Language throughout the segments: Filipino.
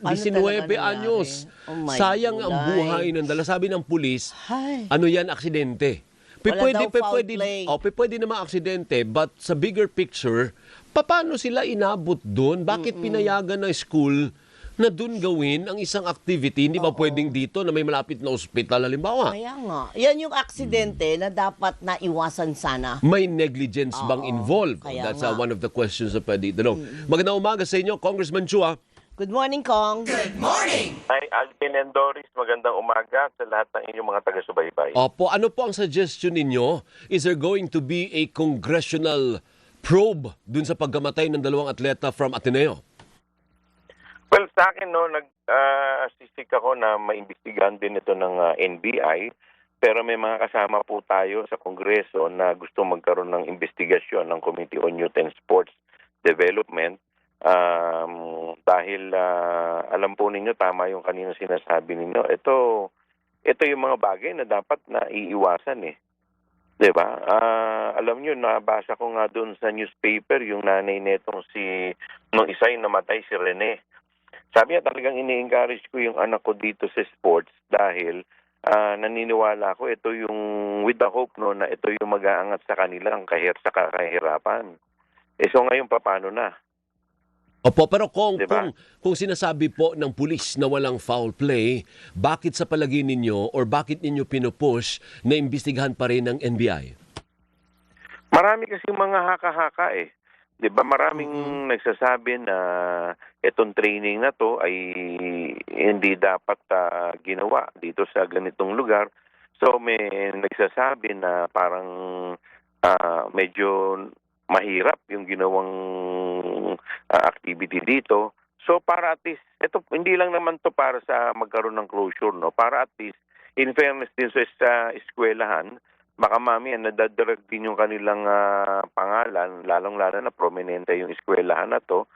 Ano 19 talaga anyos. nangyari? Oh my Sayang ang gulay. buhay ng dala. Sabi ng pulis, Hay. ano yan, aksidente. Wala daw foul play. Pwede naman aksidente, but sa bigger picture, paano sila inabot doon? Bakit pinayagan ng school na doon gawin ang isang activity? Hindi ba pwedeng dito na may malapit na ospital, halimbawa? Kaya nga. Yan yung aksidente na dapat naiwasan sana. May negligence bang involved? kaya That's nga. one of the questions na pwede itanong. Magandang umaga sa inyo, Congressman Chua. Good morning, Kong. Hi, Alvin and Doris. Magandang umaga sa lahat ng inyong mga taga-subaybay. Opo, ano po ang suggestion ninyo? Is there going to be a congressional probe dun sa pagkamatay ng dalawang atleta from Ateneo? Well, sa akin, no, nagsisik ako na maimbestigahan din ito ng NBI. Pero may mga kasama po tayo sa Kongreso na gusto magkaroon ng investigasyon ng Committee on Youth and Sports Development. Dahil alam po ninyo, tama yung kanina sinasabi ninyo, ito yung mga bagay na dapat na iiwasan eh. 'Di ba? Alam niyo, nabasa ko nga doon sa newspaper yung nanay netong nung isa yung namatay, si Rene. Sabi niya, talagang ini-encourage ko yung anak ko dito sa sports dahil naniniwala ko ito yung with the hope no na ito yung mag-aangat sa kanilang sa kahirapan. So ngayon paano na? Opo, pero kung, Diba? kung sinasabi po ng pulis na walang foul play, bakit sa palagay ninyo or bakit ninyo pinupush na imbestigahan pa rin ng NBI? Marami kasi mga haka-haka eh. 'Di ba? Maraming nagsasabi na itong training na to ay hindi dapat ginawa dito sa ganitong lugar. So may nagsasabi na parang medyo mahirap yung ginawang activity dito. So para at least, ito hindi lang naman to para sa magkaroon ng closure, no? Para at least, in fairness din sa eskwelahan, baka mamaya nadadrag din yung kanilang pangalan, lalong-lalo na prominente yung eskwelahan na to,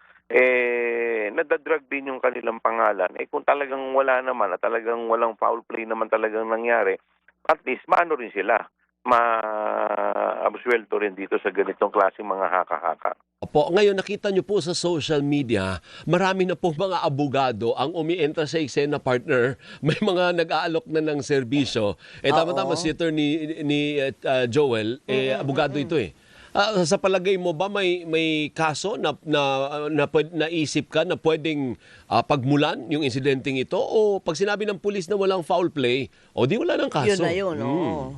nadadrag din yung kanilang pangalan. Kung talagang wala naman, at talagang walang foul play naman talagang nangyari, at least maano rin sila, ma-absuelto rin dito sa ganitong klaseng mga haka-haka. Opo, ngayon nakita nyo po sa social media, marami na po mga abogado ang umientra sa eksena, partner. May mga nag-aalok na ng serbisyo. Tama-tama si ni Joel, abogado ito eh. Sa palagay mo ba may kaso na naisip ka na pwedeng pagmulan yung insidenteng ito, o pag sinabi ng pulis na walang foul play, o di wala ng kaso? Yun na yun, oo.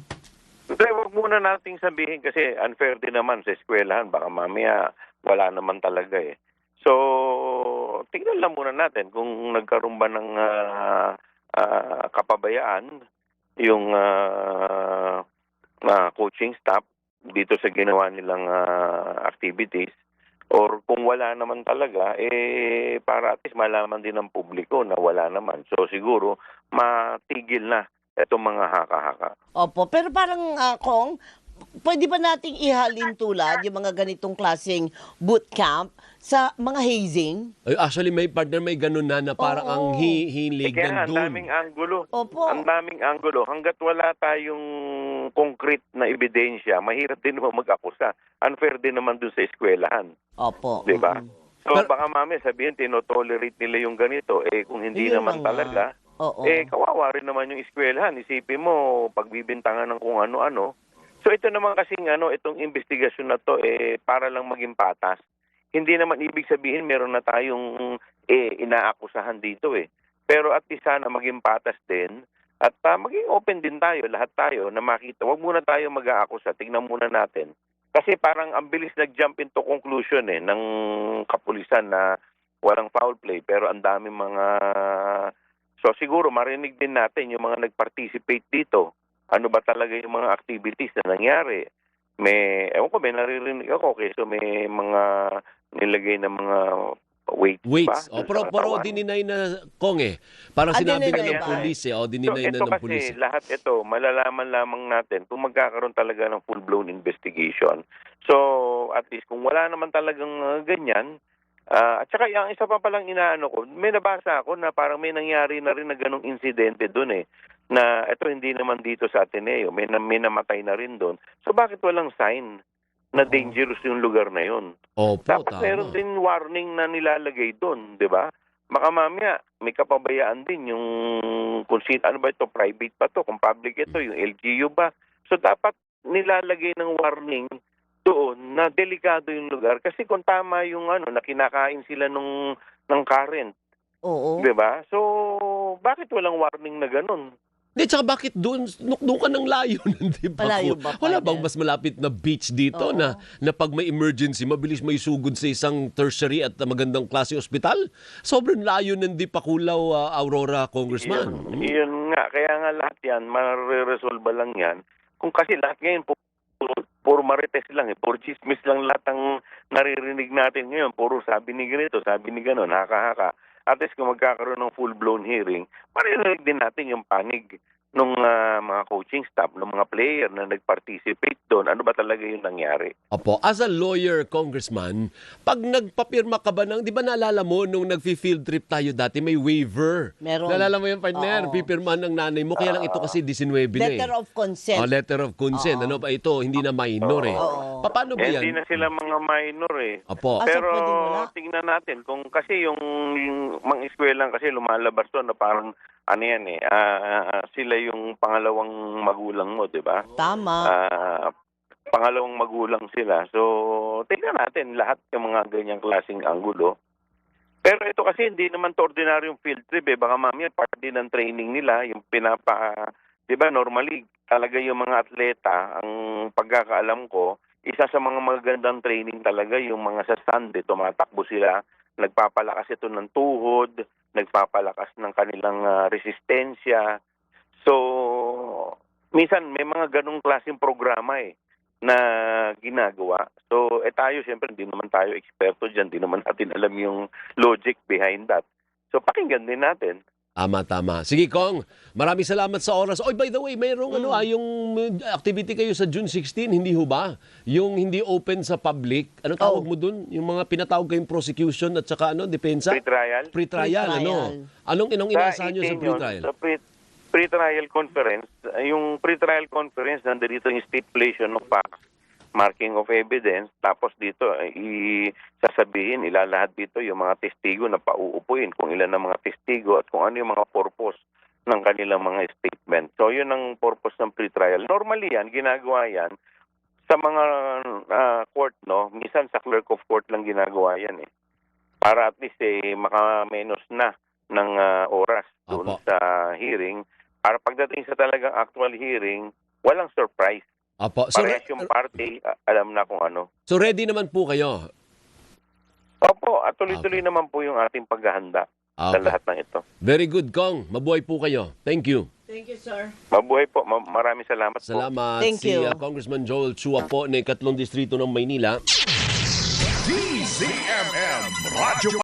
Hindi, huwag muna nating sabihin kasi unfair din naman sa eskwelahan. Baka mamaya wala naman talaga eh. So, tignan lang muna natin kung nagkaroon ba ng kapabayaan yung coaching staff dito sa ginawa nilang activities, or kung wala naman talaga, para at least malaman din ng publiko na wala naman. So siguro matigil na itong mga haka-haka. Opo, pero parang, Kong, pwede ba nating ihalin tulad yung mga ganitong klaseng boot camp sa mga hazing? Actually, may partner, may ganun na parang ang hilig Kaya ang nandun. daming anggulo. Opo. Ang daming anggulo. Hanggat wala tayong concrete na ebidensya, mahirap din naman mag-akusa. Unfair din naman dun sa eskwelahan. Opo. Di ba? So baka mamaya sabihin, tinotolerate nila yung ganito. Kung hindi Yun naman na nga. talaga, Oo. kawawa rin naman yung eskwelahan. Isipin mo, pagbibintangan ng kung ano-ano. So ito naman kasing itong investigasyon na to, para lang maging patas. Hindi naman ibig sabihin meron na tayong inaakusahan dito eh. Pero at least sana maging patas din at maging open din tayo, lahat tayo na makita. Huwag muna tayo mag-aakusa, tingnan muna natin. Kasi parang ang bilis nag-jump into conclusion ng kapulisan na walang foul play, pero ang daming mga... So siguro marinig din natin yung mga nag-participate dito. Ano ba talaga yung mga activities na nangyari? Ewan ko, may naririnig ako so may mga nilagay na mga weights ba? Pero dininay na, Kong Parang sinabi na ng pulis dininay na ito ng pulis. kasi, lahat ito, malalaman lamang natin kung magkakaroon talaga ng full-blown investigation. So, at least kung wala naman talagang ganyan, at saka yung isa pa palang inaano ko, may nabasa ako na parang may nangyari na rin na ganong insidente doon na ito hindi naman dito sa Ateneo, may namatay na rin doon. So bakit walang sign na dangerous yung lugar na yun? Opo, Dapat tama. meron din warning na nilalagay doon, di ba? baka mamaya may kapabayaan din yung kung ano ba ito, private ba to, kung public ito, yung LGU ba. So dapat nilalagay ng warning doon na delikado yung lugar kasi kung tama yung na kinakain sila ng current, Oo. 'di ba? So bakit walang warning na ganun? Di, tsaka bakit doon ka ng layo nun, di ba? Malayo ba, Wala partner? bang mas malapit na beach dito Oo. na pag may emergency, mabilis may sugod sa isang tertiary at magandang klase ospital? Sobrang layo ng Dipakulaw, Aurora, Congressman. Yun nga, kaya nga lahat yan, mareresolba lang yan. Kung kasi lahat ngayon, puro marites lang, puro chismis lang lahat ang naririnig natin ngayon. Puro sabi ni ganito, sabi ni gano'n, haka-haka. At least kung magkakaroon ng full-blown hearing, maririnig din natin yung panig ng mga coaching staff, ng mga player na nag-participate doon. Ano ba talaga yung nangyari? Opo, as a lawyer, Congressman, pag nagpapirma ka ba ng, di ba naalala mo nung nag-field trip tayo dati, may waiver. Meron. Naalala mo yung partner, Oo. pipirma ng nanay mo, kaya lang ito kasi 19 na eh. Letter of consent. Letter of consent. Ano ba ito? Hindi na minor eh. Oo. Paano ba Hindi yan? na sila mga minor eh. Opo. So Pero pwedeng wala? tingnan natin kung kasi yung mga eskwelahan kasi lumalabas doon na parang yan sila yung pangalawang magulang mo, 'di ba? Tama. Pangalawang magulang sila. So tingnan natin lahat yung mga ganyang klaseng anggulo. Pero ito kasi hindi naman to ordinaryong field trip eh. Baka mamaya part din ng training nila, yung 'di ba normally talaga yung mga atleta, ang pagkakaalam ko, isa sa mga magagandang training talaga yung mga sa stand, tumatakbo sila, nagpapalakas ito ng tuhod, nagpapalakas ng kanilang resistensya. So, minsan may mga ganong klaseng programa na ginagawa. So, tayo siyempre hindi naman tayo eksperto diyan, hindi naman natin alam yung logic behind that. So, pakinggan din natin. Tama. Sige, Kong. Maraming salamat sa oras. Oh, by the way, mayroong yung activity kayo sa June 16, hindi ho ba? Yung hindi open sa public. Ano tawag mo dun? Yung mga pinatawag kayong prosecution at saka depensa? Pre-trial? Pre-trial, ano? Anong inaasahan nyo sa 18 yun, pre-trial? Sa pre-trial conference, yung pre-trial conference, nandito yung stipulation ng facts, marking of evidence, tapos dito sasabihin, ilalahat dito yung mga testigo na pauupuin, kung ilan ang mga testigo at kung ano yung mga purpose ng kanilang mga statement. So yun ang purpose ng pre-trial. Normally yan, ginagawa yan sa mga court, minsan sa clerk of court lang ginagawa yan para at least makamenos na ng oras doon Apo. sa hearing, para pagdating sa talagang actual hearing, walang surprise. Apo. So, Parehas yung party, alam na kung ano. so ready naman po kayo? Opo, at tuloy-tuloy naman po yung ating paghahanda sa Okay. lahat ng ito. Very good, Kong. Mabuhay po kayo. Thank you. Thank you, sir. Mabuhay po. Maraming salamat po. Salamat. Thank si you. Congressman Joel Chua po ng 3rd Distrito ng Maynila. DZMM Radio